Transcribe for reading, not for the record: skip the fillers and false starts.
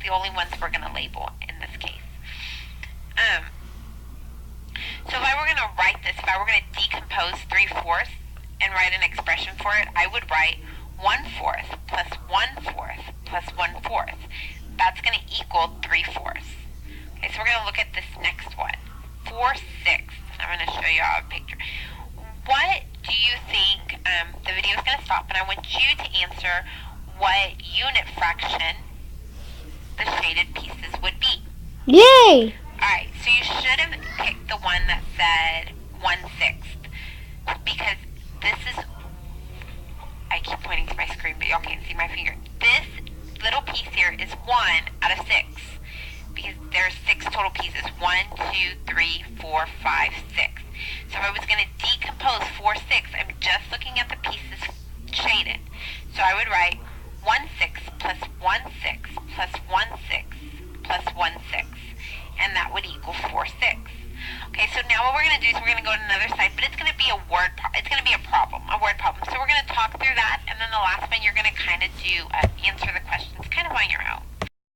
the only ones we're going to label in this case. So if I were going to write this, if I were going to decompose 3/4 and write an expression for it, I would write 1/4 plus 1/4 plus 1/4. That's going to equal 3/4. Okay, so we're going to look at this next one. 4/6. I'm going to show you all a picture. What do you think, the video is going to stop, and I want you to answer what unit fraction the shaded pieces would be. Yay! Alright, so you should have picked the one that said 1/6, because this is, I keep pointing to my screen, but y'all can't see my finger. This little piece here is 1 out of 6, because there are 6 total pieces. 1, 2, 3, 4, 5, 6. So if I was going to decompose 4/6, I'm just looking at the pieces shaded. So I would write 1/6 plus 1/6 plus 1/6 plus 1/6, and that would equal 4/6. Okay, so now what we're going to do is